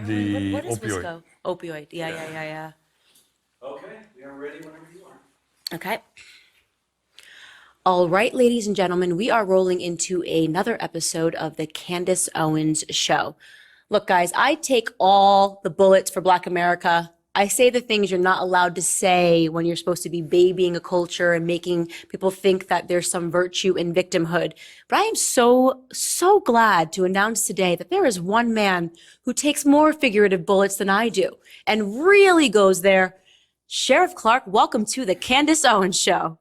The What is opioid. Wisco? Opioid. Yeah. Okay, we are ready whenever you are. Okay. All right, ladies and gentlemen, we are rolling into another episode of the Candace Owens Show. Look, guys, I take all the bullets for Black America. I say the things you're not allowed to say when you're supposed to be babying a culture and making people think that there's some virtue in victimhood. But I am so glad to announce today that there is one man who takes more figurative bullets than I do and really goes there. Sheriff Clarke, welcome to the Candace Owens Show.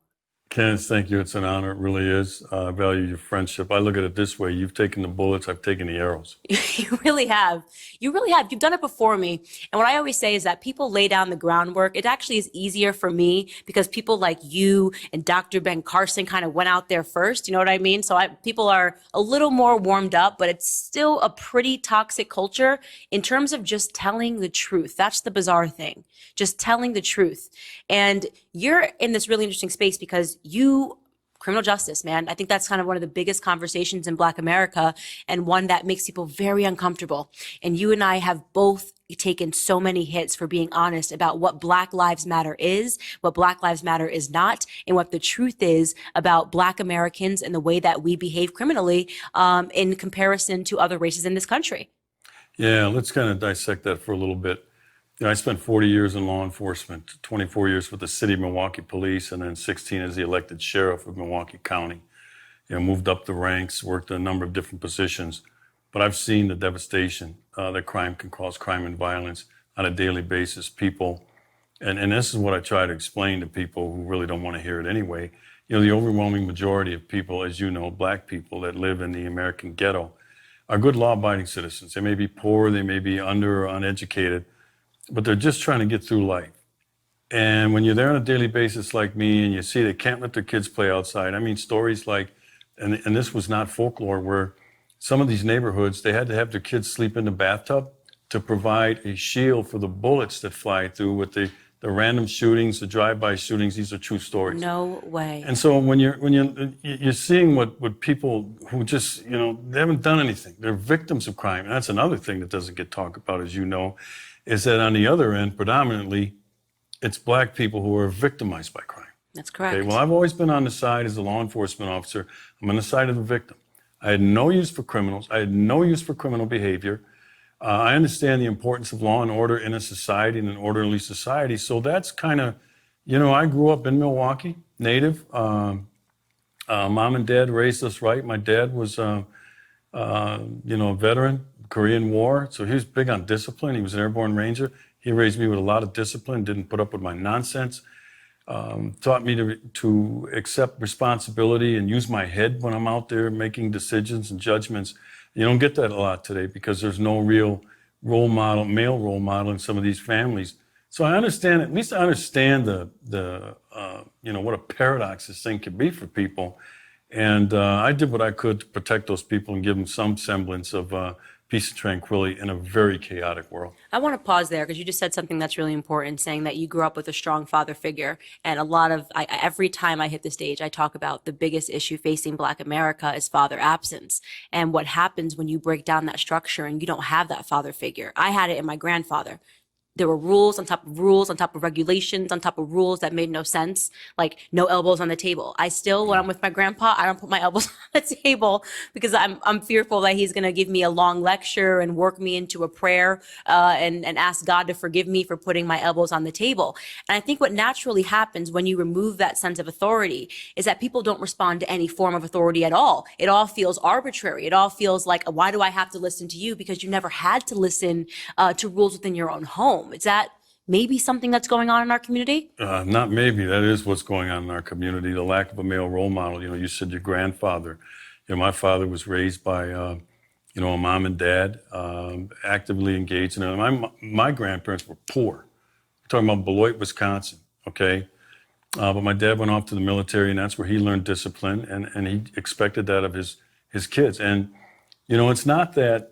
Candace, thank you. It's an honor. It really is. I value your friendship. I look at it this way. You've taken the bullets. I've taken the arrows. You really have. You really have. You've done it before me. And what I always say is that people lay down the groundwork. It actually is easier for me because people like you and Dr. Ben Carson kind of went out there first. You know what I mean? So people are a little more warmed up, but it's still a pretty toxic culture in terms of just telling the truth. That's the bizarre thing. Just telling the truth. And you're in this really interesting space because criminal justice, man. I think that's kind of one of the biggest conversations in Black America and one that makes people very uncomfortable. And you and I have both taken so many hits for being honest about what Black Lives Matter is, what Black Lives Matter is not, and what the truth is about Black Americans and the way that we behave criminally in comparison to other races in this country. Yeah, let's kind of dissect that for a little bit. I spent 40 years in law enforcement, 24 years with the City of Milwaukee Police, and then 16 as the elected sheriff of Milwaukee County. Moved up the ranks, worked in a number of different positions. But I've seen the devastation that crime can cause, crime and violence on a daily basis. People, and this is what I try to explain to people who really don't want to hear it anyway. The overwhelming majority of people, as you know, Black people that live in the American ghetto, are good law-abiding citizens. They may be poor, they may be under or uneducated, but they're just trying to get through life. And when you're there on a daily basis like me and you see they can't let their kids play outside, I mean, stories like, and this was not folklore, where some of these neighborhoods, they had to have their kids sleep in the bathtub to provide a shield for the bullets that fly through with the random shootings, the drive-by shootings. These are true stories. No way. And so when you're seeing what people who just, they haven't done anything. They're victims of crime. And that's another thing that doesn't get talked about, as you know, is that on the other end, predominantly, it's Black people who are victimized by crime. That's correct. Okay, well, I've always been on the side as a law enforcement officer. I'm on the side of the victim. I had no use for criminals. I had no use for criminal behavior. I understand the importance of law and order in a society, in an orderly society. So that's kind of, I grew up in Milwaukee, native. Mom and Dad raised us right. My dad was, a veteran, Korean War. So he was big on discipline. He was an airborne ranger. He raised me with a lot of discipline, didn't put up with my nonsense. Taught me to accept responsibility and use my head when I'm out there making decisions and judgments. You don't get that a lot today because there's no real male role model in some of these families. So I understand, at least I understand what a paradox this thing could be for people. And I did what I could to protect those people and give them some semblance of peace and tranquility in a very chaotic world. I want to pause there because you just said something that's really important, saying that you grew up with a strong father figure. And every time I hit the stage, I talk about the biggest issue facing Black America is father absence. And what happens when you break down that structure and you don't have that father figure. I had it in my grandfather. There were rules on top of rules, on top of regulations, on top of rules that made no sense, like no elbows on the table. I still, when I'm with my grandpa, I don't put my elbows on the table because I'm fearful that he's going to give me a long lecture and work me into a prayer and ask God to forgive me for putting my elbows on the table. And I think what naturally happens when you remove that sense of authority is that people don't respond to any form of authority at all. It all feels arbitrary. It all feels like, why do I have to listen to you? Because you never had to listen to rules within your own home. Is that maybe something that's going on in our community? Not maybe. That is what's going on in our community. The lack of a male role model. You said your grandfather. My father was raised by, a mom and dad, actively engaged in it. My grandparents were poor. We're talking about Beloit, Wisconsin, okay? But my dad went off to the military, and that's where he learned discipline, and he expected that of his kids. And, it's not that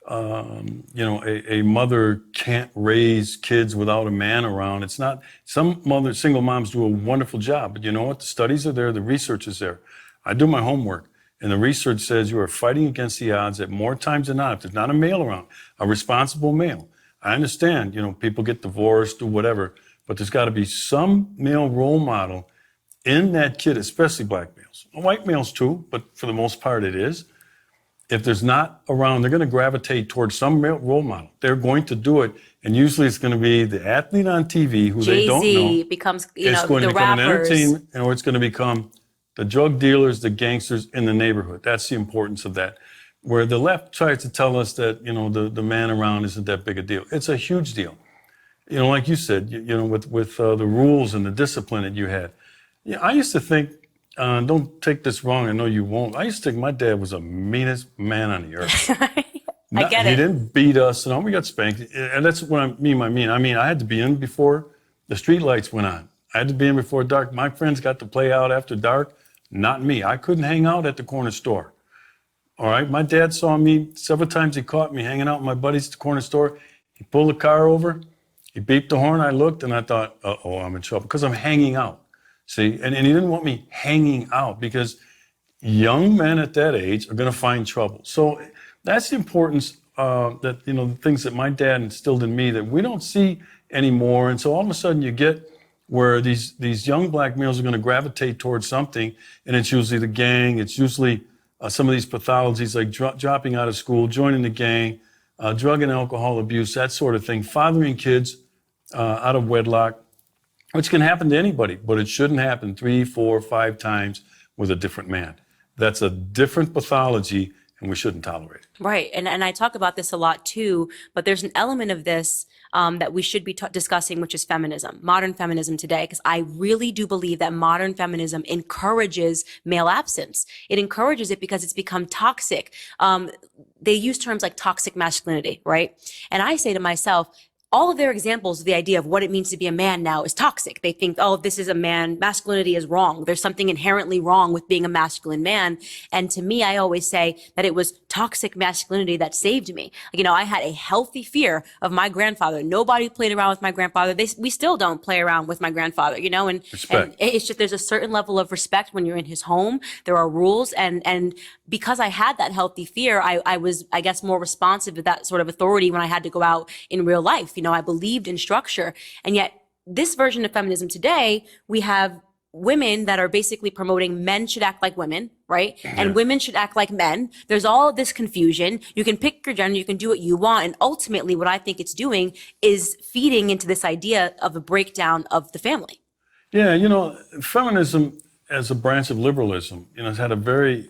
a mother can't raise kids without a man around. It's not, single moms do a wonderful job, but you know what? The studies are there, the research is there. I do my homework. And the research says you are fighting against the odds at more times than not. If there's not a male around, a responsible male. I understand, people get divorced or whatever, but there's got to be some male role model in that kid, especially black males. White males too, but for the most part it is. If there's not around, they're going to gravitate towards some male role model. They're going to do it. And usually it's going to be the athlete on TV who they don't know. Jay-Z becomes, It's going to the become an rappers. entertainment, or it's going to become the drug dealers, the gangsters in the neighborhood. That's the importance of that. Where the left tries to tell us that, the man around isn't that big a deal. It's a huge deal. Like you said, with the rules and the discipline that you had. I used to think, don't take this wrong, I know you won't. I used to think my dad was the meanest man on the earth. I get He it. didn't beat us, and we got spanked. And that's what I mean by mean. I mean, I had to be in before the street lights went on. I had to be in before dark. My friends got to play out after dark, not me. I couldn't hang out at the corner store. All right, my dad saw me several times. He caught me hanging out with my buddies at the corner store. He pulled the car over. He beeped the horn. I looked, and I thought, uh-oh, I'm in trouble, because I'm hanging out. See, and he didn't want me hanging out, because young men at that age are going to find trouble. So that's the importance that, the things that my dad instilled in me that we don't see anymore. And so all of a sudden you get where these young black males are going to gravitate towards something, and it's usually the gang. It's usually some of these pathologies like dropping out of school, joining the gang, drug and alcohol abuse, that sort of thing, fathering kids out of wedlock, which can happen to anybody, but it shouldn't happen 3, 4, 5 times with a different man. That's a different pathology, and we shouldn't tolerate it. Right. And I talk about this a lot too, but there's an element of this that we should be discussing, which is feminism, modern feminism today, because I really do believe that modern feminism encourages male absence. It encourages it because it's become toxic. They use terms like toxic masculinity, right? And I say to myself, all of their examples of the idea of what it means to be a man now is toxic. They think, oh, this is a man. Masculinity is wrong. There's something inherently wrong with being a masculine man. And to me, I always say that it was toxic masculinity that saved me. I had a healthy fear of my grandfather. Nobody played around with my grandfather. We still don't play around with my grandfather, and it's just, there's a certain level of respect when you're in his home. There are rules. And because I had that healthy fear, I was, I guess, more responsive to that sort of authority when I had to go out in real life. I believed in structure. And yet this version of feminism today, we have women that are basically promoting men should act like women, right? And women should act like men. There's all of this confusion. You can pick your gender, you can do what you want. And ultimately what I think it's doing is feeding into this idea of a breakdown of the family. Yeah, feminism as a branch of liberalism, has had a very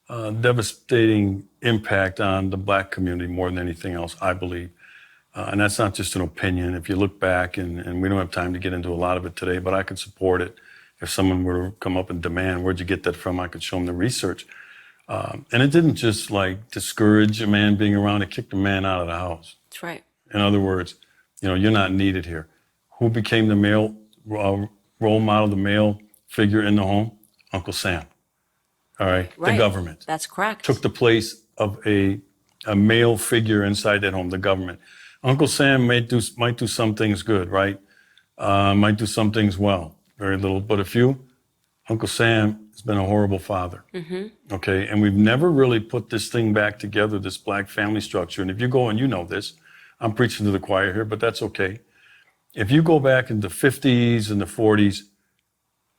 devastating impact on the black community more than anything else, I believe. And that's not just an opinion. If you look back, and we don't have time to get into a lot of it today, but I could support it. If someone were to come up and demand, where'd you get that from? I could show them the research. And it didn't just discourage a man being around. It kicked a man out of the house. That's right. In other words, you're not needed here. Who became the male role model, the male figure in the home? Uncle Sam. All right. The government. That's correct. Took the place of a male figure inside that home, the government. Uncle Sam might do some things good, right? Might do some things well, very little, but a few. Uncle Sam has been a horrible father. Okay, and we've never really put this thing back together, this black family structure. And if you go, and you know this, I'm preaching to the choir here, but that's okay. If you go back in the 50s and the 40s,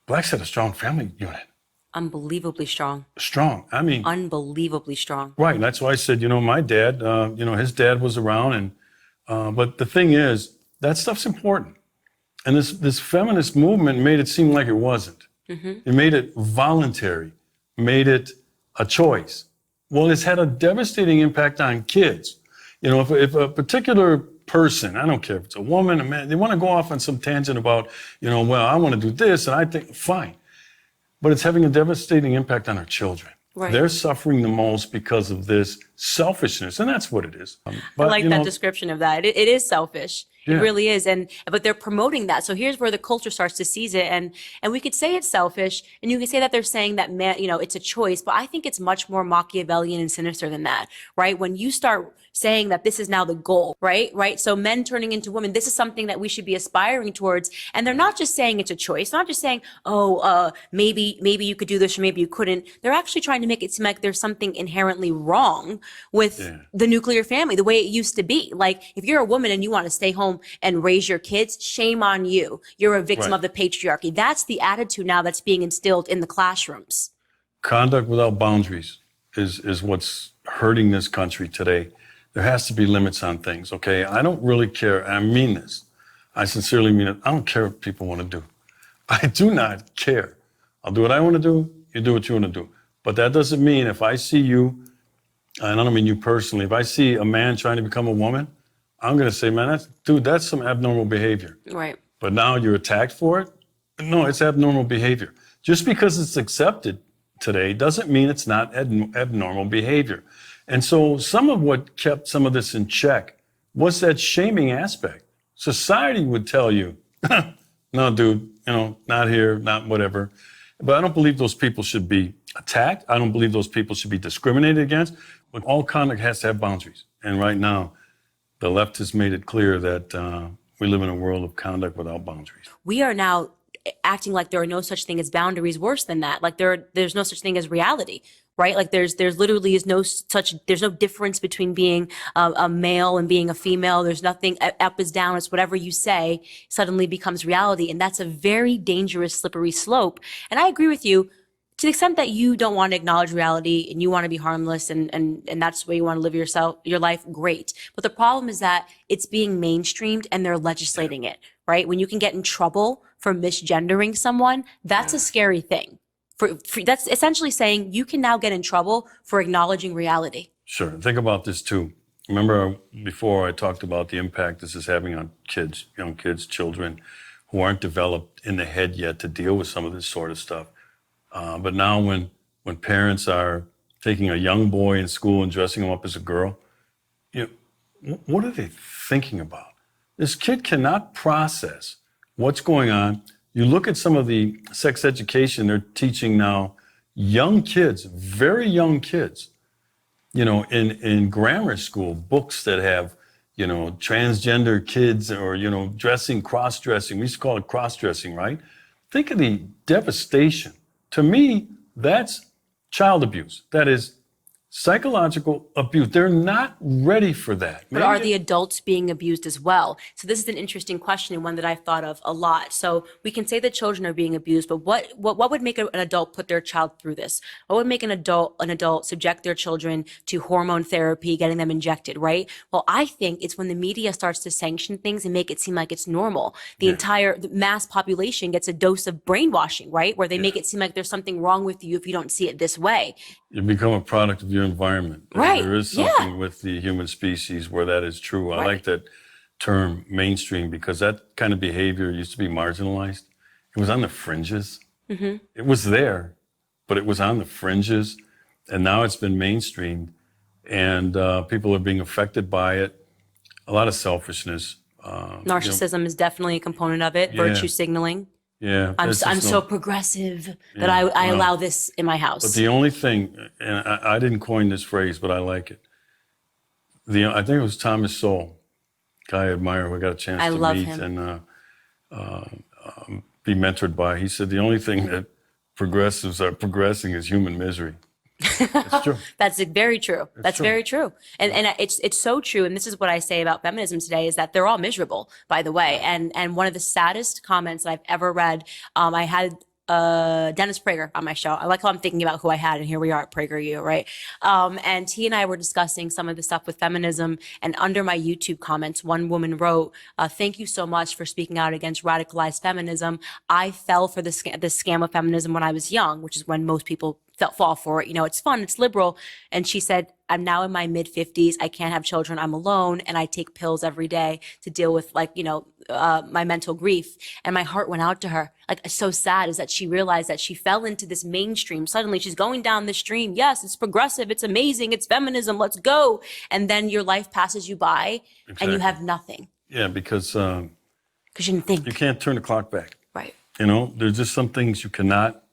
blacks had a strong family unit. Unbelievably strong. Strong. I mean, unbelievably strong. Right. And that's why I said, my dad, his dad was around, and but the thing is, that stuff's important. And this feminist movement made it seem like it wasn't. It made it voluntary, made it a choice. Well, it's had a devastating impact on kids. If a particular person, I don't care if it's a woman, a man, they want to go off on some tangent about, well, I want to do this, and I think, fine. But it's having a devastating impact on our children. Right. They're suffering the most because of this selfishness, and that's what it is. But, I like that description of that. It is selfish. Yeah. It really is. But they're promoting that. So here's where the culture starts to seize it. And we could say it's selfish, and you could say that they're saying that, man, it's a choice, but I think it's much more Machiavellian and sinister than that, right? When you start saying that this is now the goal, right? Right. So men turning into women, this is something that we should be aspiring towards. And they're not just saying it's a choice, not just saying, oh, maybe you could do this or maybe you couldn't. They're actually trying to make it seem like there's something inherently wrong with the nuclear family, the way it used to be. Like, if you're a woman and you want to stay home and raise your kids, shame on you. You're a victim of the patriarchy. That's the attitude now that's being instilled in the classrooms. Conduct without boundaries is what's hurting this country today. There has to be limits on things, okay? I don't really care. I mean this. I sincerely mean it. I don't care what people want to do. I do not care. I'll do what I want to do. You do what you want to do. But that doesn't mean if I see you, and I don't mean you personally, if I see a man trying to become a woman, I'm going to say, man, that's some abnormal behavior. Right. But now you're attacked for it? No, it's abnormal behavior. Just because it's accepted today doesn't mean it's not abnormal behavior. And so some of what kept some of this in check was that shaming aspect. Society would tell you, no, dude, not here, not whatever. But I don't believe those people should be attacked. I don't believe those people should be discriminated against. But all conduct has to have boundaries. And right now, the left has made it clear that we live in a world of conduct without boundaries. We are now acting like there are no such thing as boundaries. Worse than that, like there's no such thing as reality, right? Like there's literally there's no difference between being a male and being a female. There's nothing. Up is down. It's whatever you say suddenly becomes reality, and that's a very dangerous, slippery slope. And I agree with you. To the extent that you don't want to acknowledge reality and you want to be harmless and that's the way you want to live your life, great. But the problem is that it's being mainstreamed and they're legislating it, right? When you can get in trouble for misgendering someone, that's a scary thing. That's essentially saying you can now get in trouble for acknowledging reality. Sure. Think about this too. Remember before I talked about the impact this is having on kids, young kids, children who aren't developed in the head yet to deal with some of this sort of stuff. But now when parents are taking a young boy in school and dressing him up as a girl, what are they thinking about? This kid cannot process what's going on. You look at some of the sex education they're teaching now, young kids, very young kids, in grammar school, books that have, transgender kids or, dressing, cross-dressing. We used to call it cross-dressing, right? Think of the devastation. To me, that's child abuse. That is psychological abuse. They're not ready for that. But are the adults being abused as well? So this is an interesting question and one that I've thought of a lot. So we can say that children are being abused, but what would make an adult put their child through this? What would make an adult subject their children to hormone therapy, getting them injected, right? Well, I think it's when the media starts to sanction things and make it seem like it's normal. The entire mass population gets a dose of brainwashing, right? Where they make it seem like there's something wrong with you if you don't see it this way. You become a product of your environment. Right. There is something with the human species where that is true. I like that term mainstream because that kind of behavior used to be marginalized. It was on the fringes. Mm-hmm. It was there, but it was on the fringes. And now it's been mainstreamed and people are being affected by it. A lot of selfishness. Narcissism is definitely a component of it. Virtue signaling. Yeah, I'm so progressive that I allow this in my house. But the only thing, and I didn't coin this phrase, but I like it. I think it was Thomas Sowell, guy I admire, who I got a chance to meet and be mentored by. He said the only thing that progressives are progressing is human misery. That's true. That's very true. That's very true. And it's so true. And this is what I say about feminism today is that they're all miserable, by the way. And one of the saddest comments that I've ever read, I had Dennis Prager on my show. I like how I'm thinking about who I had, and here we are at PragerU, right? And he and I were discussing some of the stuff with feminism, and under my YouTube comments, one woman wrote, thank you so much for speaking out against radicalized feminism. I fell for the scam of feminism when I was young, which is when most people fall for it. It's fun, it's liberal. And she said, I'm now in my mid 50s. I can't have children. I'm alone. And I take pills every day to deal with my mental grief. And my heart went out to her. It's so sad is that she realized that she fell into this mainstream. Suddenly she's going down this stream. Yes, it's progressive. It's amazing. It's feminism. Let's go. And then your life passes you by and you have nothing. Yeah, because you didn't think. You can't turn the clock back. Right. There's just some things you cannot,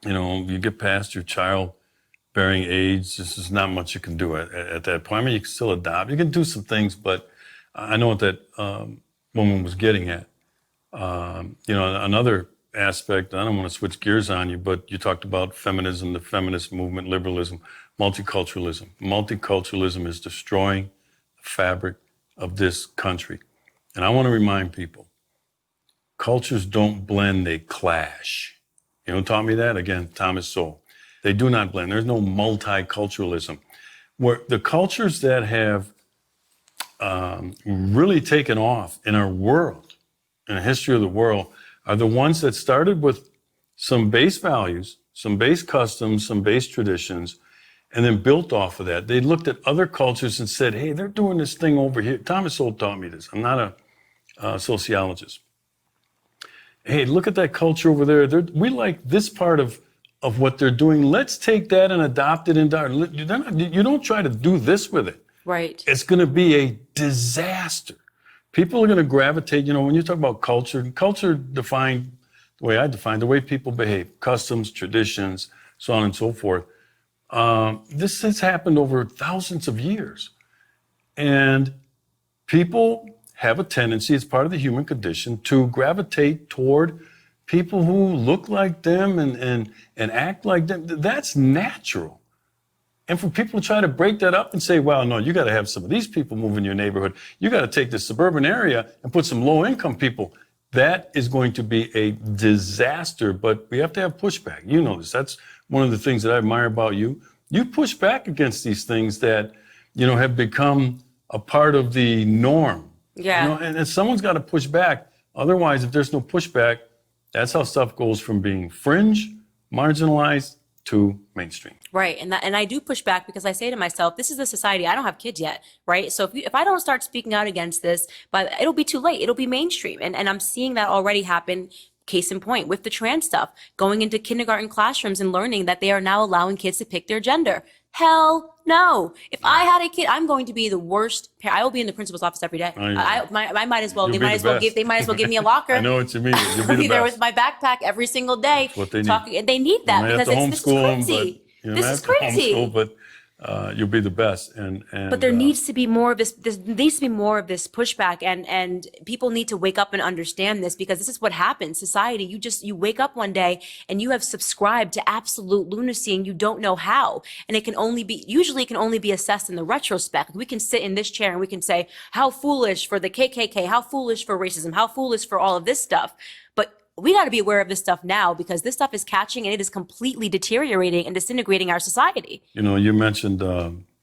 you get past your child bearing age, this is not much you can do at that point. I mean, you can still adopt. You can do some things, but I know what that woman was getting at. Another aspect, I don't want to switch gears on you, but you talked about feminism, the feminist movement, liberalism, multiculturalism. Multiculturalism is destroying the fabric of this country. And I want to remind people, cultures don't blend, they clash. You know who taught me that? Again, Thomas Sowell. They do not blend. There's no multiculturalism. Where the cultures that have really taken off in our world, in the history of the world, are the ones that started with some base values, some base customs, some base traditions, and then built off of that. They looked at other cultures and said, hey, they're doing this thing over here. Thomas Sowell taught me this. I'm not a sociologist. Hey, look at that culture over there. We like this part of what they're doing. Let's take that and adopt it into our. You don't try to do this with it. Right. It's going to be a disaster. People are going to gravitate. When you talk about culture defined the way I define the way people behave, customs, traditions, so on and so forth. This has happened over thousands of years. And people have a tendency, it's part of the human condition, to gravitate toward people who look like them and act like them. That's natural. And for people to try to break that up and say, well, no, you got to have some of these people move in your neighborhood. You got to take this suburban area and put some low income people. That is going to be a disaster, but we have to have pushback. You know this. That's one of the things that I admire about you. You push back against these things that, have become a part of the norm. Yeah. And someone's got to push back. Otherwise, if there's no pushback, that's how stuff goes from being fringe, marginalized, to mainstream. Right. And I do push back because I say to myself, this is the society. I don't have kids yet. Right. So if I don't start speaking out against this, but it'll be too late. It'll be mainstream. And I'm seeing that already happen. Case in point with the trans stuff, going into kindergarten classrooms and learning that they are now allowing kids to pick their gender. Hell no. If I had a kid, I'm going to be the worst parent. I will be in the principal's office every day. I might as well. They might as well give me a locker. I know what you mean. You'll I'll be be there with my backpack every single day. That's what they need. They need that because this is crazy. This is crazy. But you'll be the best. But there needs to be more of this. There needs to be more of this pushback, and people need to wake up and understand this, because this is what happens. Society, you wake up one day and you have subscribed to absolute lunacy, and you don't know how. And it can only be assessed in the retrospect. We can sit in this chair and we can say how foolish for the KKK, how foolish for racism, how foolish for all of this stuff. But we got to be aware of this stuff now, because this stuff is catching and it is completely deteriorating and disintegrating our society. You mentioned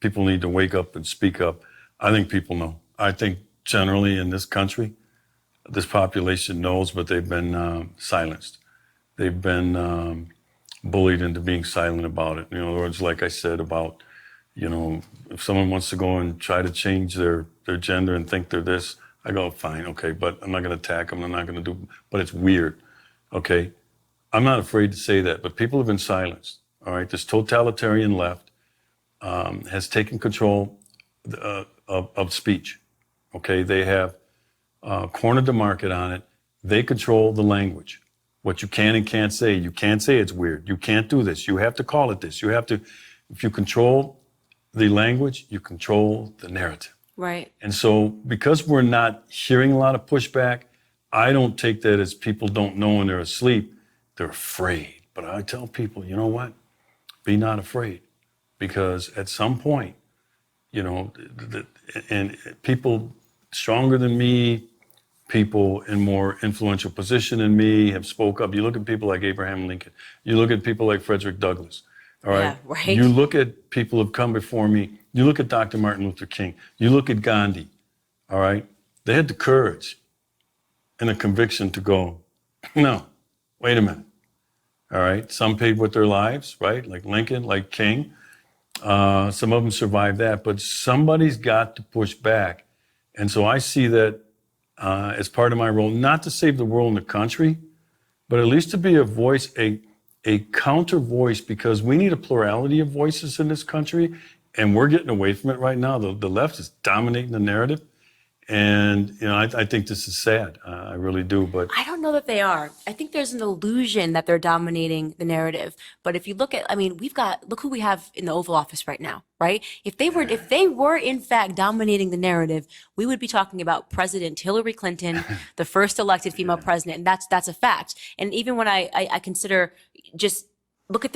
people need to wake up and speak up. I think people know. I think generally in this country, this population knows, but they've been silenced. They've been bullied into being silent about it. In other words, like I said about, if someone wants to go and try to change their gender and think they're this, I go, fine, okay, but I'm not going to attack them. I'm not going to do, but it's weird, okay? I'm not afraid to say that, but people have been silenced, all right? This totalitarian left has taken control of speech, okay? They have cornered the market on it. They control the language, what you can and can't say. You can't say it's weird. You can't do this. You have to call it this. If you control the language, you control the narrative. Right. And so because we're not hearing a lot of pushback, I don't take that as people don't know when they're asleep. They're afraid. But I tell people, you know what? Be not afraid. Because at some point, and people stronger than me, people in more influential position than me have spoke up. You look at people like Abraham Lincoln. You look at people like Frederick Douglass. All right. Yeah, right. You look at people who have come before me. You look at Dr. Martin Luther King. You look at Gandhi. All right. They had the courage and the conviction to go, no, wait a minute. All right. Some paid with their lives, right? Like Lincoln, like King. Some of them survived that, but somebody's got to push back. And so I see that as part of my role, not to save the world and the country, but at least to be a voice, a counter voice, because we need a plurality of voices in this country, and we're getting away from it right now. The left is dominating the narrative, And, I think this is sad. I really do. But I don't know that they are. I think there's an illusion that they're dominating the narrative. But if you look at, I mean, look who we have in the Oval Office right now, right? If they were in fact dominating the narrative, we would be talking about President Hillary Clinton, the first elected female president. And that's a fact. And even when I consider just look at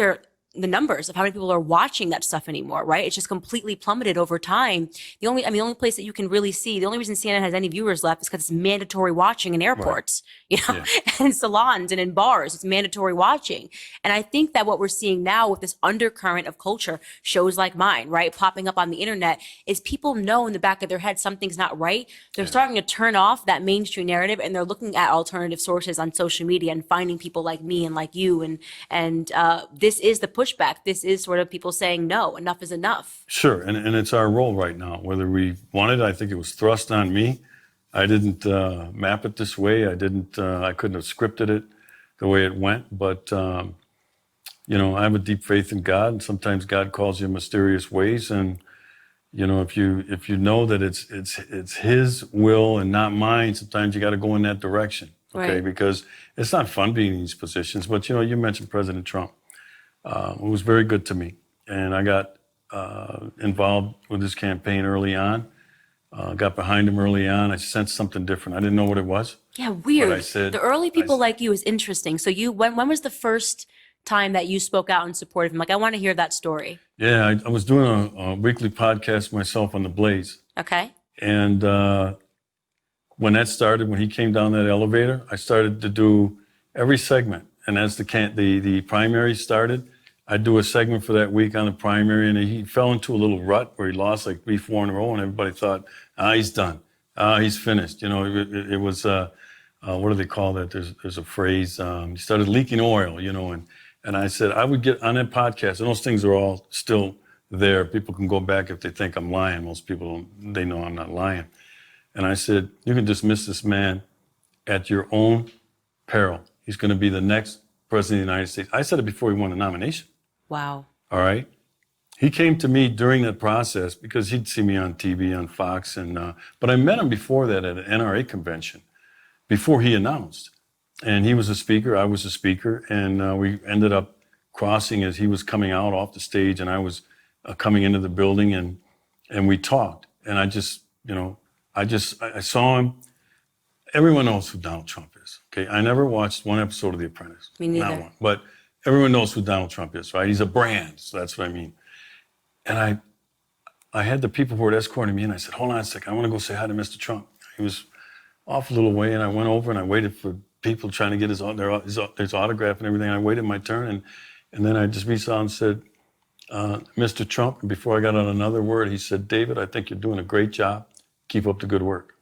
the numbers of how many people are watching that stuff anymore, right? It's just completely plummeted over time. The only place that you can really see, the only reason CNN has any viewers left is because it's mandatory watching in airports, and in salons and in bars. It's mandatory watching. And I think that what we're seeing now with this undercurrent of culture, shows like mine, right, popping up on the internet, is people know in the back of their head something's not right. They're starting to turn off that mainstream narrative, and they're looking at alternative sources on social media and finding people like me and like you. And this is the pushback. This is sort of people saying, no, enough is enough. sure, and it's our role right now. Whether we wanted, I think it was thrust on me. I didn't map it this way. I couldn't have scripted it the way it went. But I have a deep faith in God, and sometimes God calls you in mysterious ways. And if you know that it's His will and not mine, sometimes you got to go in that direction, okay? Right. Because it's not fun being in these positions. But you mentioned President Trump. It was very good to me. And I got involved with his campaign early on, got behind him early on. I sensed something different. I didn't know what it was. Yeah, weird. But I said, the early people like you is interesting. So when was the first time that you spoke out in support of him? Like, I want to hear that story. Yeah, I was doing a weekly podcast myself on The Blaze. Okay. And when that started, when he came down that elevator, I started to do every segment. And as the primary started, I'd do a segment for that week on the primary, and he fell into a little rut where he lost like 3-4 in a row, and everybody thought, he's done. He's finished. It was, what do they call that? There's a phrase, he started leaking oil, and I said, I would get on that podcast, and those things are all still there. People can go back if they think I'm lying. Most people, they know I'm not lying. And I said, you can dismiss this man at your own peril. He's going to be the next president of the United States. I said it before he won the nomination. Wow. All right. He came to me during that process because he'd see me on TV, on Fox, but I met him before that at an NRA convention, before he announced. And he was a speaker, I was a speaker, and we ended up crossing as he was coming out off the stage, and I was coming into the building, and we talked. And I saw him. Everyone knows who Donald Trump is. Okay, I never watched one episode of The Apprentice. Me neither. Not one. But everyone knows who Donald Trump is, right? He's a brand, so that's what I mean. And I had the people who were escorting me, and I said, hold on a second, I want to go say hi to Mr. Trump. He was off a little way, and I went over and I waited for people trying to get his autograph and everything. I waited my turn, and then I just reached out and said, Mr. Trump, and before I got on another word, he said, David, I think you're doing a great job. Keep up the good work.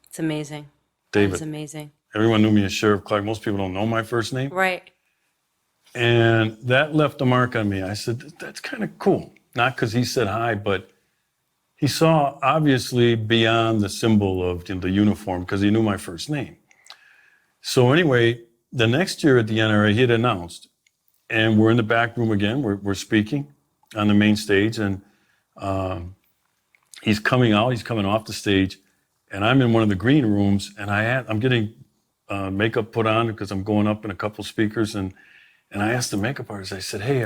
It's amazing. David. It's amazing. Everyone knew me as Sheriff Clarke. Most people don't know my first name. Right. And that left a mark on me. I said, that's kind of cool. Not because he said hi, but he saw obviously beyond the symbol of the uniform because he knew my first name. So anyway, the next year at the NRA, he had announced, and we're in the back room again. We're speaking on the main stage, and he's coming out. He's coming off the stage, and I'm in one of the green rooms, and I'm getting makeup put on because I'm going up in a couple speakers, and I asked the makeup artist. I said, "Hey,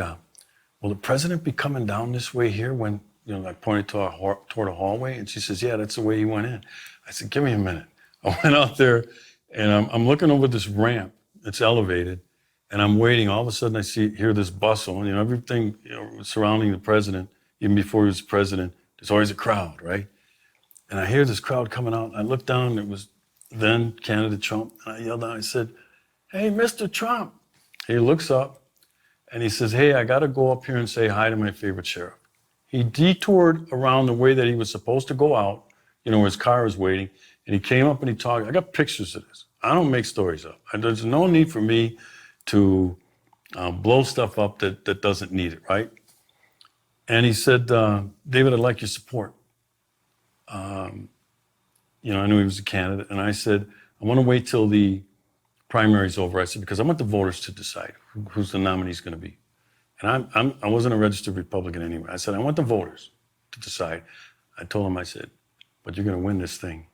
will the president be coming down this way here when?" I pointed toward a hallway, and she says, "Yeah, that's the way he went in." I said, "Give me a minute." I went out there, and I'm looking over this ramp. It's elevated, and I'm waiting. All of a sudden, I hear this bustle, and everything surrounding the president. Even before he was president, there's always a crowd, right? And I hear this crowd coming out. And I look down, and it was then candidate Trump, and I yelled out. I said, "Hey, Mr. Trump!" He looks up, and he says, "Hey, I got to go up here and say hi to my favorite sheriff." He detoured around the way that he was supposed to go out, where his car was waiting, and he came up and he talked. I got pictures of this. I don't make stories up. There's no need for me to blow stuff up that doesn't need it, right? And he said, "David, I'd like your support." I knew he was a candidate, and I said, "I want to wait till the primary's over." I said, because I want the voters to decide who's the nominee's going to be. And I wasn't a registered Republican anyway. I said, I want the voters to decide. I told him, I said, but you're going to win this thing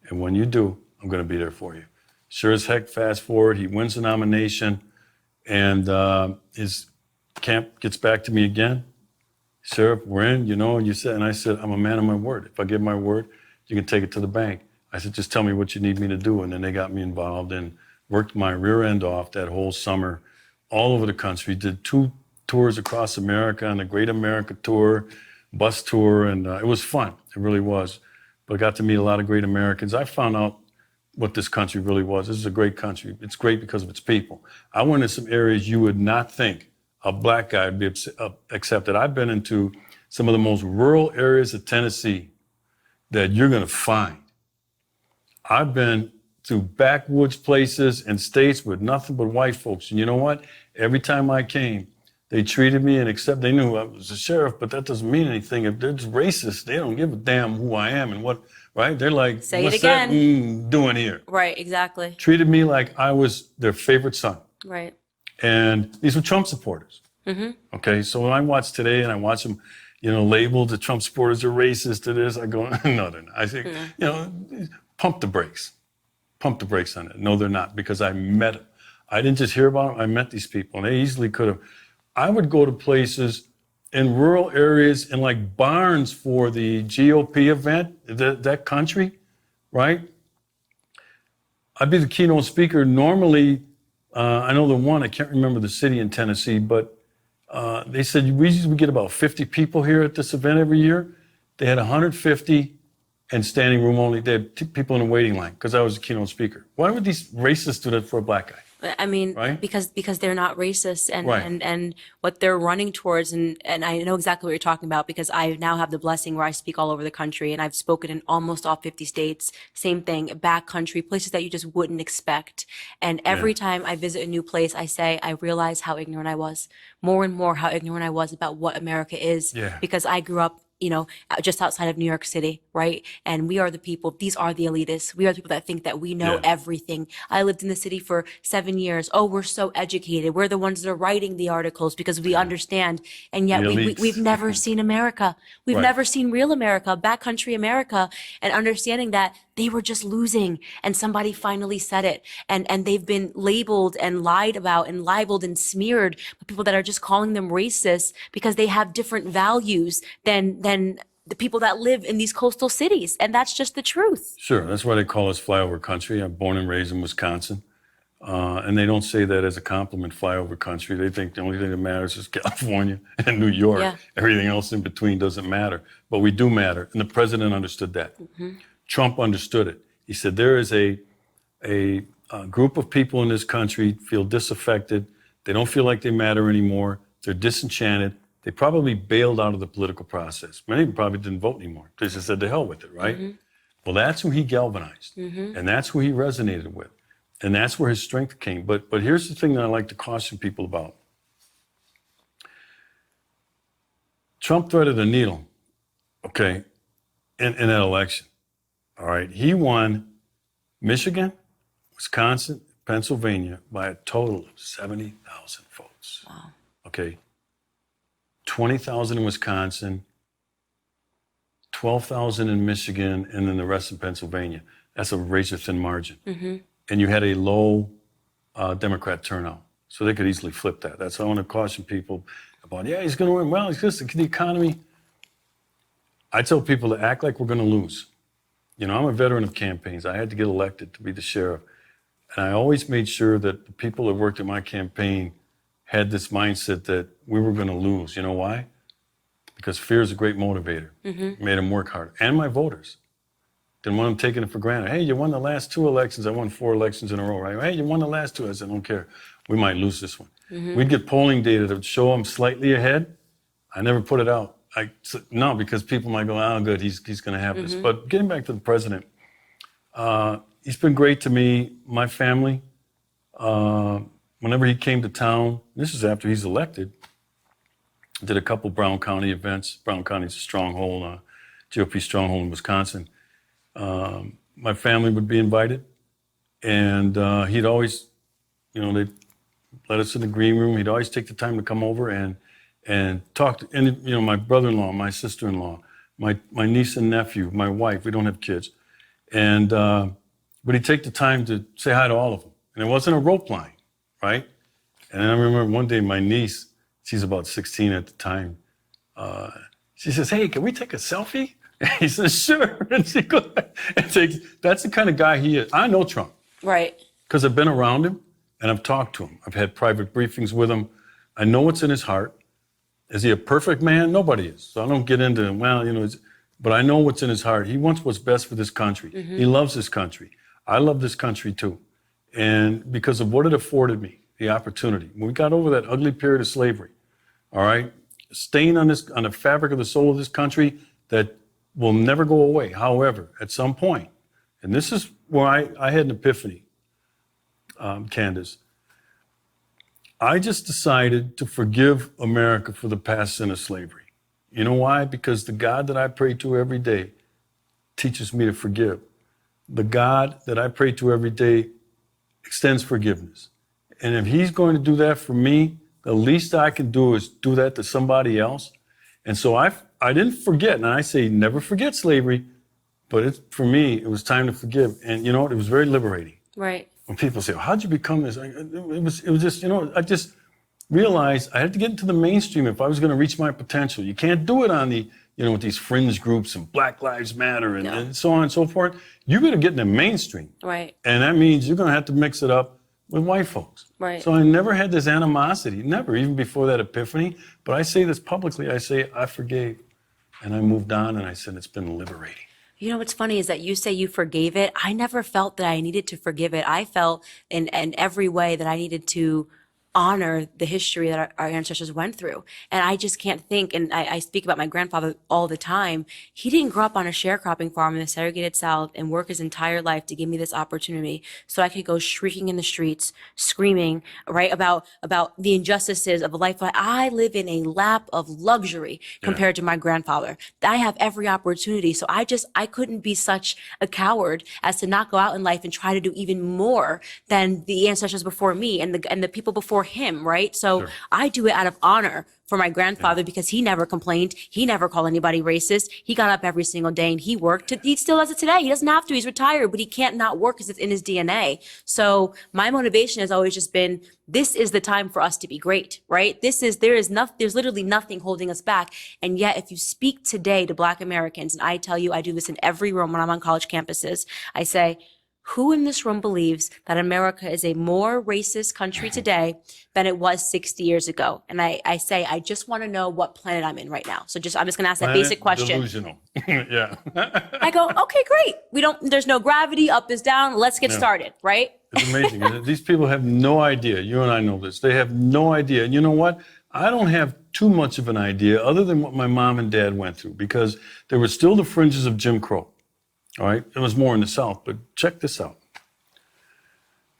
And when you do, I'm going to be there for you. Sure as heck, fast forward, he wins the nomination, and his camp gets back to me again. Sheriff, we're in, you said, and I said, I'm a man of my word. If I give my word, you can take it to the bank. I said, just tell me what you need me to do. And then they got me involved and worked my rear end off that whole summer all over the country. Did 2 tours across America on the Great America Tour, bus tour, and it was fun. It really was. But I got to meet a lot of great Americans. I found out what this country really was. This is a great country. It's great because of its people. I went in some areas you would not think a black guy would be accepted. I've been into some of the most rural areas of Tennessee that you're going to find. I've been to backwoods places and states with nothing but white folks. And you know what? Every time I came, they treated me and they knew I was a sheriff, but that doesn't mean anything. If they're just racist, they don't give a damn who I am and what, right? They're like, Say what's it again. that doing here? Right, exactly. Treated me like I was their favorite son. Right. And these were Trump supporters. Okay, so when I watch today and I watch them, labeled the Trump supporters are racist to this, I go, no, they're not. I think, pump the brakes. Pump the brakes on it. No, they're not, because I met them. I didn't just hear about them, I met these people, and they easily could have. I would go to places in rural areas in like barns for the GOP event, that country, right? I'd be the keynote speaker. Normally, I know the one, I can't remember the city in Tennessee, but they said we usually get about 50 people here at this event every year. They had 150 and standing room only. They had people in a waiting line because I was a keynote speaker. Why would these racists do that for a black guy? I mean, Right? because they're not racist and, Right. and what they're running towards. And I know exactly what you're talking about because I now have the blessing where I speak all over the country and I've spoken in almost all 50 states. Same thing, backcountry, places that you just wouldn't expect. And every time I visit a new place, I realize how ignorant I was. More and more how ignorant I was about what America is. Yeah. Because I grew up, just outside of New York City, right? And we are the people, these are the elitists. We are the people that think that we know Yeah. everything. I lived in the city for 7 years. Oh, we're so educated. We're the ones that are writing the articles because we understand. And yet The we've elites. never seen America. We've Right. never seen real America, backcountry America, and understanding that they were just losing and somebody finally said it. And they've been labeled and lied about and libeled and smeared by people that are just calling them racist because they have different values than the people that live in these coastal cities. And that's just the truth. Sure, that's why they call us flyover country. I'm born and raised in Wisconsin. And they don't say that as a compliment, flyover country. They think the only thing that matters is California and New York. Yeah. Everything else in between doesn't matter. But we do matter. And the president understood that. Trump understood it. He said there is a group of people in this country feel disaffected. They don't feel like they matter anymore. They're disenchanted. They probably bailed out of the political process. Many of them probably didn't vote anymore. They just said, to hell with it, right? Well, that's who he galvanized. And that's who he resonated with. And that's where his strength came. But here's the thing that I like to caution people about. Trump threaded a needle, okay, in that election. All right. He won Michigan, Wisconsin, Pennsylvania by a total of 70,000 votes. Wow. Okay. 20,000 in Wisconsin, 12,000 in Michigan, and then the rest in Pennsylvania. That's a razor-thin margin. And you had a low Democrat turnout. So they could easily flip that. That's why I want to caution people about, he's going to win. Well, it's just the economy. I tell people to act like we're going to lose. I'm a veteran of campaigns. I had to get elected to be the sheriff. And I always made sure that the people that worked in my campaign had this mindset that we were going to lose. You know why? Because fear is a great motivator. It made them work harder. And my voters. Didn't want them taking it for granted. Hey, you won the last 2 elections. I won 4 elections in a row, right? Hey, you won the last 2. I said, I don't care. We might lose this one. We'd get polling data that would show them slightly ahead. I never put it out. No, because people might go, oh, good, he's going to have this. But getting back to the president, he's been great to me, my family. Whenever he came to town, this is after he's elected, did a couple Brown County events. Brown County's a stronghold, GOP stronghold in Wisconsin. My family would be invited, and he'd always, they'd let us in the green room. He'd always take the time to come over and talk to, my brother-in-law, my sister-in-law, my niece and nephew, my wife. We don't have kids. And, but he'd take the time to say hi to all of them. And it wasn't a rope line, right? And I remember one day my niece, she's about 16 at the time, she says, "Hey, can we take a selfie?" And he says, "Sure." And she goes and takes, that's the kind of guy he is. I know Trump. Right. Because I've been around him and I've talked to him. I've had private briefings with him. I know what's in his heart. Is he a perfect man? Nobody is. So I don't get into, well, but I know what's in his heart. He wants what's best for this country. Mm-hmm. He loves this country. I love this country too. And because of what it afforded me, the opportunity. When we got over that ugly period of slavery, all right, staying on the fabric of the soul of this country that will never go away. However, at some point, and this is where I had an epiphany, Candace, I just decided to forgive America for the past sin of slavery. You know why? Because the God that I pray to every day teaches me to forgive. The God that I pray to every day extends forgiveness. And if he's going to do that for me, the least I can do is do that to somebody else. And so I didn't forget, and I say never forget slavery, but for me, it was time to forgive. And you know what? It was very liberating. Right. When people say, "How'd you become this?" It was just, I just realized I had to get into the mainstream if I was going to reach my potential. You can't do it on the, with these fringe groups and Black Lives Matter and so on and so forth. You got to get in the mainstream. Right. And that means you're going to have to mix it up with white folks. Right. So I never had this animosity, never, even before that epiphany. But I say this publicly. I say, I forgave. And I moved on, and I said, it's been liberating. You know what's funny is that you say you forgave it. I never felt that I needed to forgive it. I felt in every way that I needed to honor the history that our ancestors went through. And I just can't think, and I speak about my grandfather all the time. He didn't grow up on a sharecropping farm in the segregated South and work his entire life to give me this opportunity so I could go shrieking in the streets, screaming, right, about the injustices of a life. I live in a lap of luxury compared to my grandfather. I have every opportunity. So I couldn't be such a coward as to not go out in life and try to do even more than the ancestors before me and the people before him, right? So Sure. I do it out of honor for my grandfather because he never complained. He never called anybody racist. He got up every single day and he worked. He still does it today. He doesn't have to. He's retired, but he can't not work because it's in his DNA. So my motivation has always just been, this is the time for us to be great, right? There's literally nothing holding us back. And yet, if you speak today to Black Americans, and I tell you, I do this in every room when I'm on college campuses, I say, who in this room believes that America is a more racist country today than it was 60 years ago? And I say, I just want to know what planet I'm in right now. So I'm just going to ask that basic question. Delusional. Yeah. I go, okay, great. There's no gravity, up is down. Let's get started, right? It's amazing. And these people have no idea. You and I know this. They have no idea. And you know what? I don't have too much of an idea other than what my mom and dad went through, because there were still the fringes of Jim Crow. All right, it was more in the South, but check this out.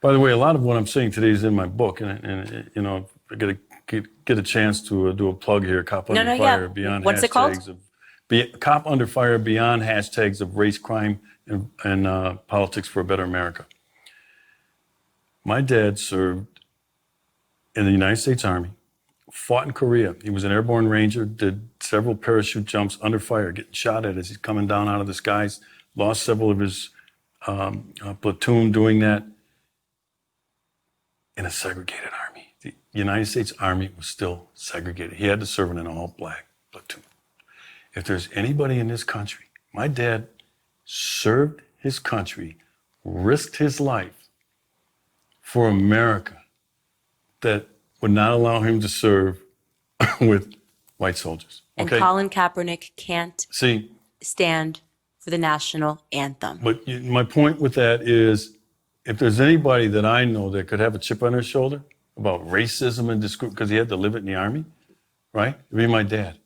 By the way, a lot of what I'm saying today is in my book, and I get a chance to do a plug here. Cop Under Fire Beyond What's it called? Cop Under Fire Beyond hashtags of race, crime, and politics for a better America. My dad served in the United States Army, fought in Korea. He was an airborne ranger, did several parachute jumps under fire, getting shot at as he's coming down out of the skies. Lost several of his platoon doing that in a segregated army. The United States Army was still segregated. He had to serve in an all-black platoon. If there's anybody in this country, my dad served his country, risked his life for America that would not allow him to serve with white soldiers. And Colin Kaepernick can't stand for the national anthem. But my point with that is, if there's anybody that I know that could have a chip on their shoulder about racism and discrimination, because he had to live it in the Army, right? It'd be my dad.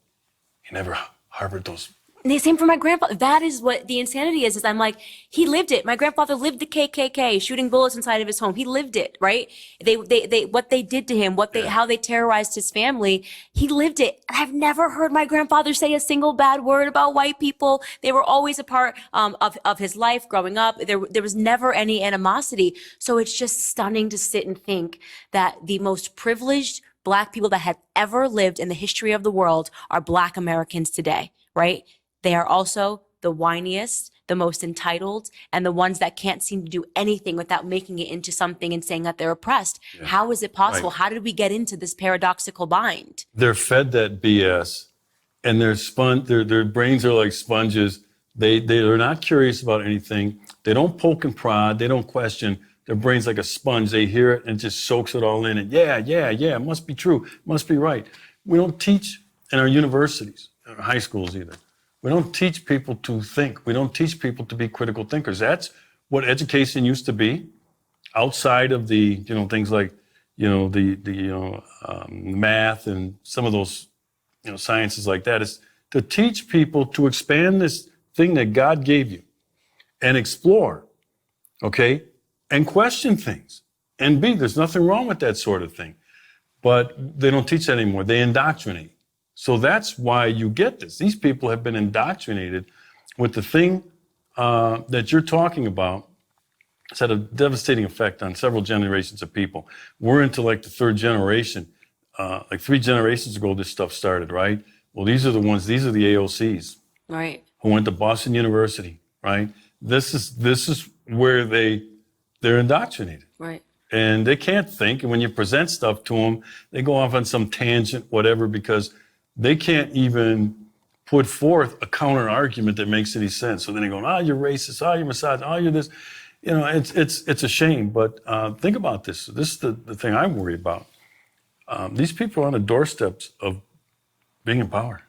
He never harbored those. And the same for my grandfather. That is what the insanity is I'm like, he lived it. My grandfather lived the KKK, shooting bullets inside of his home. He lived it, right? They what they did to him, how they terrorized his family. He lived it. And I've never heard my grandfather say a single bad word about white people. They were always a part of his life growing up. There was never any animosity. So it's just stunning to sit and think that the most privileged Black people that have ever lived in the history of the world are Black Americans today, right? They are also the whiniest, the most entitled, and the ones that can't seem to do anything without making it into something and saying that they're oppressed. Yeah. How is it possible? Right. How did we get into this paradoxical bind? They're fed that BS, and their brains are like sponges. They're not curious about anything. They don't poke and prod. They don't question. Their brain's like a sponge. They hear it and just soaks it all in. And yeah, it must be true. It must be right. We don't teach in our universities, or high schools either. We don't teach people to think. We don't teach people to be critical thinkers. That's what education used to be, outside of the things like the math and some of those sciences like that, is to teach people to expand this thing that God gave you and explore, okay, and question things. And there's nothing wrong with that sort of thing. But they don't teach that anymore. They indoctrinate. So that's why you get this. These people have been indoctrinated with the thing that you're talking about. It's had a devastating effect on several generations of people. We're into like the third generation. Like 3 generations ago, this stuff started, right? Well, these are the AOCs. Right. Who went to Boston University, right? This is where they're indoctrinated. Right. And they can't think. And when you present stuff to them, they go off on some tangent, whatever, because they can't even put forth a counter argument that makes any sense. So then they go, you're racist, you're misogynist, you're this. It's a shame. But think about this. This is the thing I'm worried about. These people are on the doorsteps of being in power.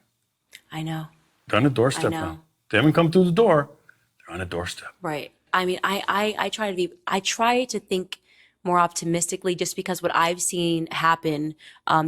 I know. They're on the doorstep now. They haven't come through the door. They're on the doorstep. Right. I mean, I try to think more optimistically, just because what I've seen happen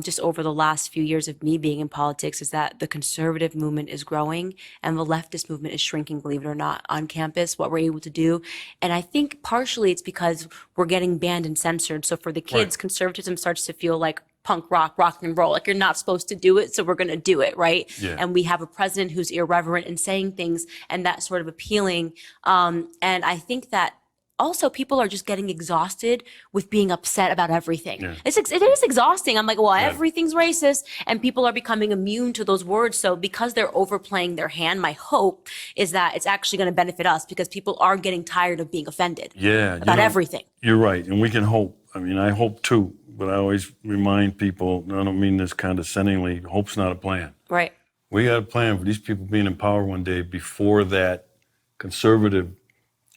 just over the last few years of me being in politics is that the conservative movement is growing and the leftist movement is shrinking, believe it or not, on campus, what we're able to do. And I think partially it's because we're getting banned and censored. So for the kids, conservatism starts to feel like punk rock and roll, like you're not supposed to do it, so we're going to do it, right? Yeah. And we have a president who's irreverent and saying things and that sort of appealing. And I think that also people are just getting exhausted with being upset about everything. Yeah. It is exhausting. I'm like, well, everything's racist, and people are becoming immune to those words. So because they're overplaying their hand, my hope is that it's actually going to benefit us, because people are getting tired of being offended about everything. You're right. And we can hope. I mean, I hope too, but I always remind people, I don't mean this condescendingly, hope's not a plan. Right. We got a plan for these people being in power one day before that conservative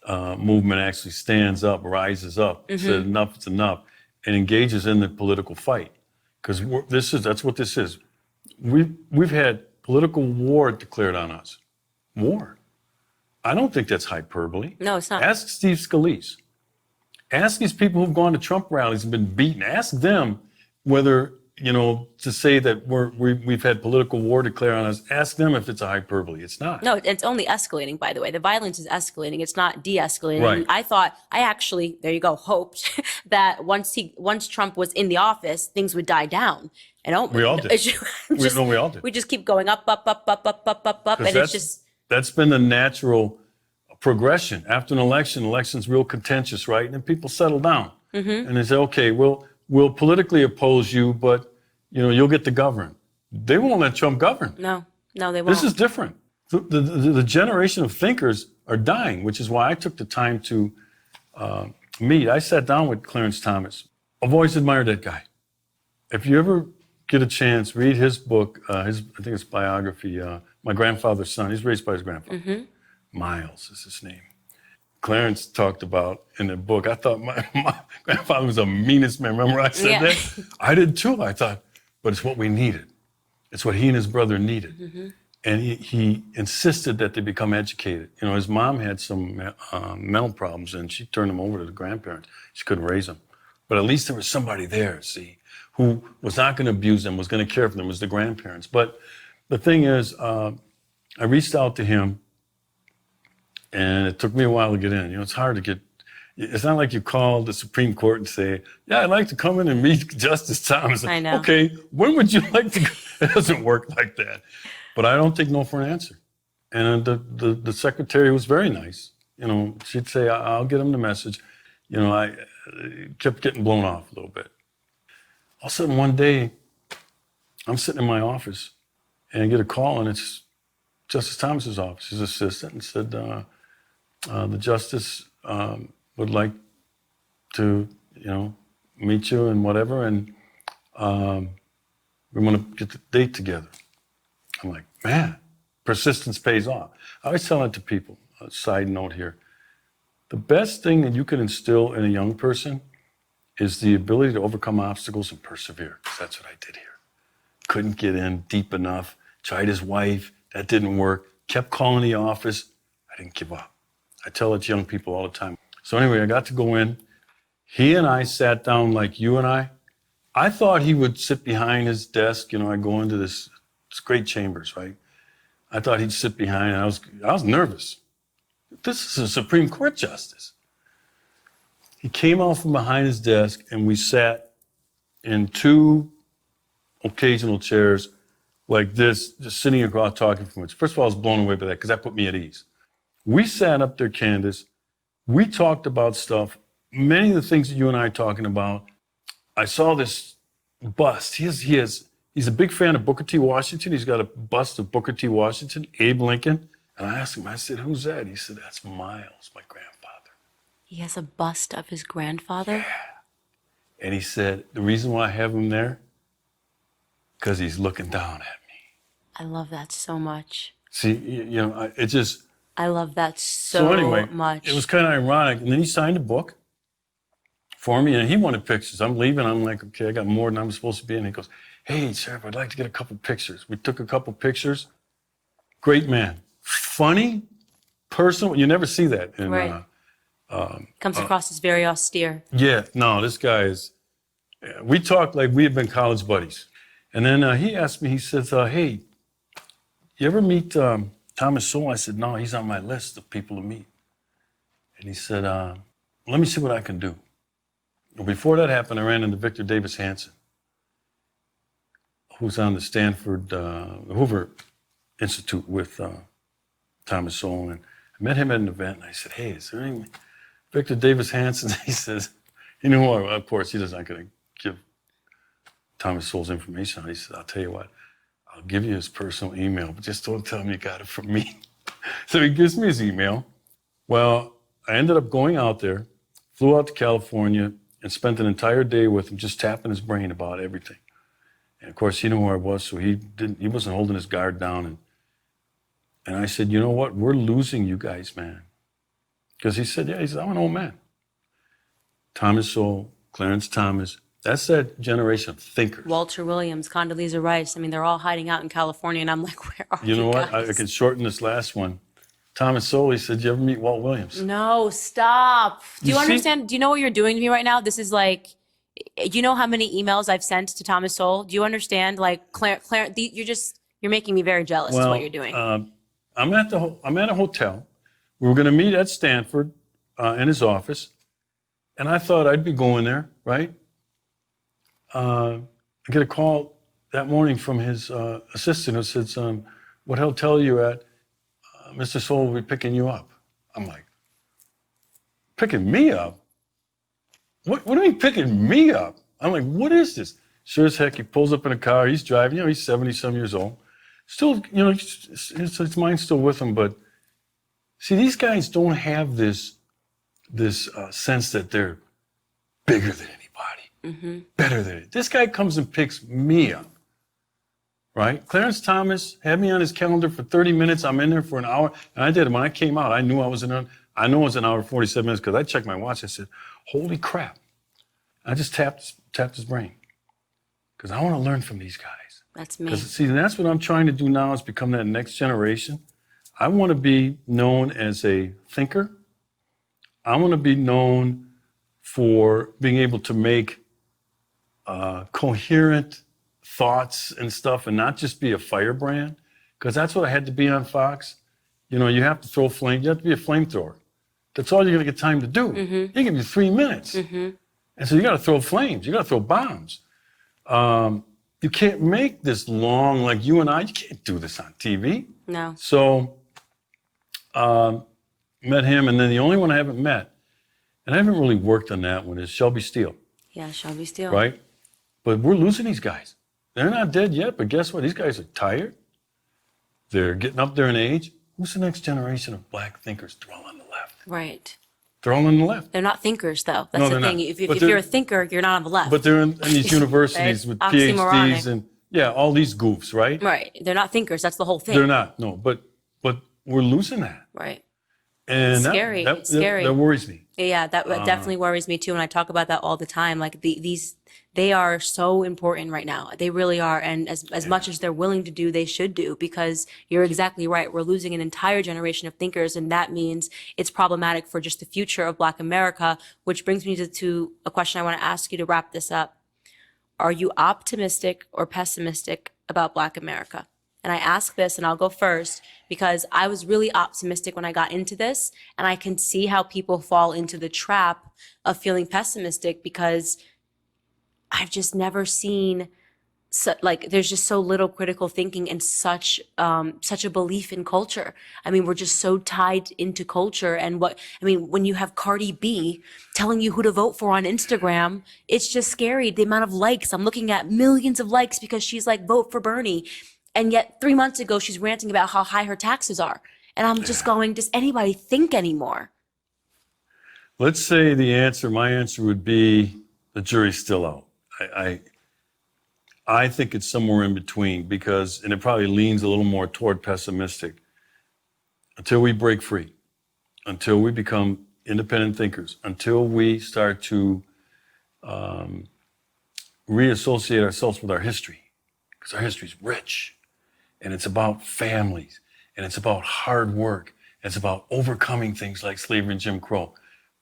movement actually stands up, rises up, says enough is enough, and engages in the political fight. Because that's what this is. We've had political war declared on us. War. I don't think that's hyperbole. No, it's not. Ask Steve Scalise. Ask these people who've gone to Trump rallies and been beaten. Ask them whether, to say that we've had political war declared on us. Ask them if it's a hyperbole. It's not. No, it's only escalating, by the way. The violence is escalating. It's not de-escalating. Right. I actually, there you go, hoped that once Trump was in the office, things would die down. And we all did. We all did. We just keep going up, and it's just. That's been the natural progression. After an election's real contentious, right? And then people settle down. And they say, okay, we'll politically oppose you, but you'll get to govern. They won't let Trump govern. No, they won't. This is different. The generation of thinkers are dying, which is why I took the time to meet. I sat down with Clarence Thomas. I've always admired that guy. If you ever get a chance, read his book, I think it's biography, My Grandfather's Son. He's raised by his grandfather. Miles is his name. Clarence talked about in the book, I thought my grandfather was the meanest man. Remember I said that? I did too. I thought, but it's what we needed. It's what he and his brother needed. And he insisted that they become educated. His mom had some mental problems, and she turned him over to the grandparents. She couldn't raise them. But at least there was somebody there, see, who was not going to abuse them, was going to care for them, was the grandparents. But the thing is, I reached out to him, and it took me a while to get in. It's hard to get. It's not like you call the Supreme Court and say, yeah, I'd like to come in and meet Justice Thomas. I know. Okay, when would you like to go? It doesn't work like that. But I don't take no for an answer. And the secretary was very nice. She'd say, I'll get him the message. I kept getting blown off a little bit. All of a sudden, one day, I'm sitting in my office, and I get a call, and it's Justice Thomas's office, his assistant, and said, the justice would like to, meet you and whatever, and we want to get the date together. I'm like, man, persistence pays off. I always tell that to people. A side note here. The best thing that you can instill in a young person is the ability to overcome obstacles and persevere, because that's what I did here. Couldn't get in deep enough, tried his wife, that didn't work, kept calling the office. I didn't give up. I tell it to young people all the time. So anyway, I got to go in. He and I sat down like you and I. I thought he would sit behind his desk. I go into this great chambers, right? I thought he'd sit behind, and I was nervous. This is a Supreme Court justice. He came out from behind his desk, and we sat in two occasional chairs like this, just sitting across talking from it. First of all, I was blown away by that because that put me at ease. We sat up there, Candace. We talked about stuff, many of the things that you and I are talking about. I saw this bust. He's a big fan of Booker T. Washington. He's got a bust of Booker T. Washington, Abe Lincoln. And I asked him, I said, who's that? He said, that's Miles, my grandfather. He has a bust of his grandfather? Yeah. And he said, the reason why I have him there, because he's looking down at me. I love that so much. See, it just... I love that so anyway, much. It was kind of ironic. And then he signed a book for me, and he wanted pictures. I'm leaving. I'm like, okay, I got more than I'm supposed to be. And he goes, hey, Sheriff, I'd like to get a couple pictures. We took a couple pictures. Great man. Funny, personal. You never see that. And, right. Comes across as very austere. Yeah, no, this guy is... We talked like we had been college buddies. And then he asked me, he says, hey, you ever meet Thomas Sowell? I said, no, he's on my list of people to meet. And he said, let me see what I can do. Well, before that happened, I ran into Victor Davis Hanson, who's on the Stanford Hoover Institute with Thomas Sowell. And I met him at an event, and I said, hey, is there any Victor Davis Hanson? He says, you know what, of course, he's not going to give Thomas Sowell's information out. He said, I'll tell you what, I'll give you his personal email, but just don't tell him you got it from me. So he gives me his email. Well, I ended up going out there, flew out to California, and spent an entire day with him, just tapping his brain about everything. And of course, he knew who I was, so he wasn't holding his guard down. And I said, you know what? We're losing you guys, man. Because he said, I'm an old man. Thomas Sowell, Clarence Thomas, that's that generation of thinkers. Walter Williams, Condoleezza Rice. I mean, they're all hiding out in California, and I'm like, where are you know guys? what? I can shorten this last one. Thomas Sowell, he said, you ever meet Walt Williams? No, stop. Do you You see- understand? Do you know what you're doing to me right now? This is like, you know how many emails I've sent to Thomas Sowell? Do you understand? Like, Claire, you're making me very jealous is what you're doing. I'm at a hotel. We were going to meet at Stanford in his office. And I thought I'd be going there, right? I get a call that morning from his assistant who says, what hotel are you at? Mr. Sowell will be picking you up. I'm like, picking me up? What do you mean picking me up? I'm like, what is this? Sure as heck, he pulls up in a car. He's driving. He's 70-some years old. Still, his mind's still with him. But see, these guys don't have this sense that they're bigger than anybody, better than it. This guy comes and picks me up, right? Clarence Thomas had me on his calendar for 30 minutes. I'm in there for an hour, and I did it. When I came out, I knew I was in there. I know it was an hour and 47 minutes because I checked my watch. I said, holy crap. I just tapped his brain because I want to learn from these guys. That's me. Because see, that's what I'm trying to do now is become that next generation. I want to be known as a thinker. I want to be known for being able to make coherent thoughts and stuff and not just be a firebrand, because that's what I had to be on Fox. You have to throw flames. You have to be a flamethrower. That's all you're going to get time to do. They give you 3 minutes. And so you got to throw flames. You got to throw bombs. You can't make this long, like you and I, you can't do this on TV. No. So met him, and then the only one I haven't met, and I haven't really worked on that one, is Shelby Steele. Yeah, Shelby Steele. Right? But we're losing these guys. They're not dead yet, but guess what? These guys are tired. They're getting up there in age. Who's the next generation of black thinkers dwell on the left? Right. They're all on the left. They're not thinkers, though. That's No, the they're thing. not. If But you're they're- a thinker, you're not on the left. But they're in these universities with Oxymoronic. PhDs and all these goofs, right? Right. They're not thinkers. That's the whole thing. They're not. No, but we're losing that, Right. and Scary. Scary. that worries me. Yeah, that definitely worries me too. And I talk about that all the time. Like they are so important right now. They really are. And as much as they're willing to do, they should do, because you're exactly right. We're losing an entire generation of thinkers. And that means it's problematic for just the future of Black America, which brings me to a question I want to ask you to wrap this up. Are you optimistic or pessimistic about Black America? And I ask this, and I'll go first, because I was really optimistic when I got into this, and I can see how people fall into the trap of feeling pessimistic, because I've just never seen there's just so little critical thinking and such a belief in culture. I mean, we're just so tied into culture. And when you have Cardi B telling you who to vote for on Instagram, it's just scary. The amount of likes, I'm looking at millions of likes because she's like, vote for Bernie. And yet 3 months ago, she's ranting about how high her taxes are. And I'm just going, does anybody think anymore? Let's say my answer would be the jury's still out. I think it's somewhere in between, and it probably leans a little more toward pessimistic. Until we break free, until we become independent thinkers, until we start to reassociate ourselves with our history, because our history is rich. And it's about families, and it's about hard work, and it's about overcoming things like slavery and Jim Crow.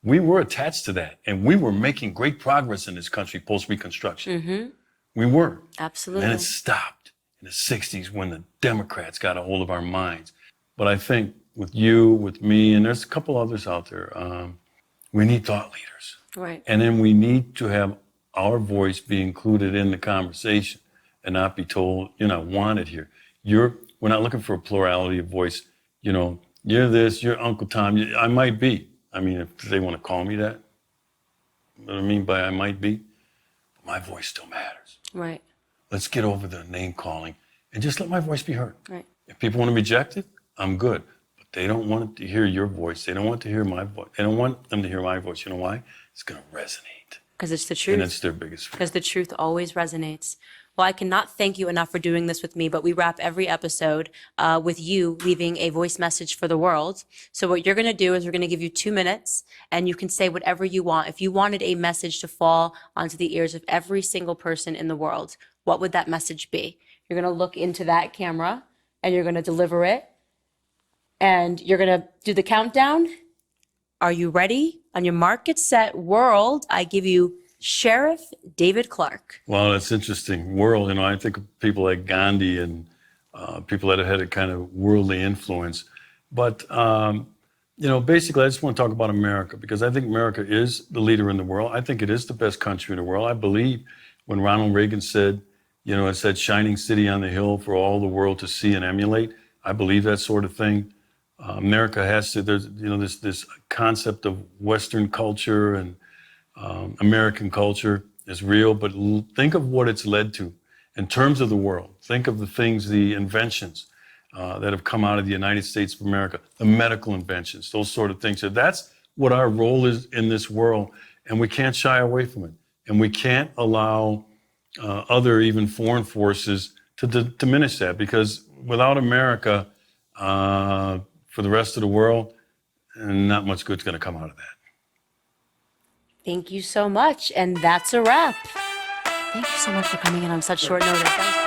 We were attached to that, and we were making great progress in this country post-Reconstruction. Mm-hmm. We were. Absolutely. And then it stopped in the 60s when the Democrats got a hold of our minds. But I think with you, with me, and there's a couple others out there, we need thought leaders. Right. And then we need to have our voice be included in the conversation and not be told, you're not wanted here. We're not looking for a plurality of voice. You're this, you're Uncle Tom. I might be. I mean, if they want to call me that, you know what I mean by I might be, but my voice still matters. Right. Let's get over the name calling and just let my voice be heard. Right. If people want to reject it, I'm good. But they don't want to hear your voice. They don't want to hear my voice. They don't want them to hear my voice. You know why? It's going to resonate. Because it's the truth. And it's their biggest fear. Because the truth always resonates. Well, I cannot thank you enough for doing this with me, but we wrap every episode with you leaving a voice message for the world. So what you're going to do is we're going to give you 2 minutes, and you can say whatever you want. If you wanted a message to fall onto the ears of every single person in the world, what would that message be? You're going to look into that camera, and you're going to deliver it, and you're going to do the countdown. Are you ready? On your mark, get set, world, I give you Sheriff David Clarke. Well, that's interesting. World, I think of people like Gandhi and people that have had a kind of worldly influence. But, basically, I just want to talk about America, because I think America is the leader in the world. I think it is the best country in the world. I believe when Ronald Reagan said, it said shining city on the hill for all the world to see and emulate. I believe that sort of thing. America has to, there's, this concept of Western culture and American culture is real, but think of what it's led to in terms of the world. Think of the things, the inventions that have come out of the United States of America, the medical inventions, those sort of things. So that's what our role is in this world, and we can't shy away from it. And we can't allow other, even foreign forces to diminish that, because without America, for the rest of the world, not much good's going to come out of that. Thank you so much. And that's a wrap. Thank you so much for coming in on such short notice.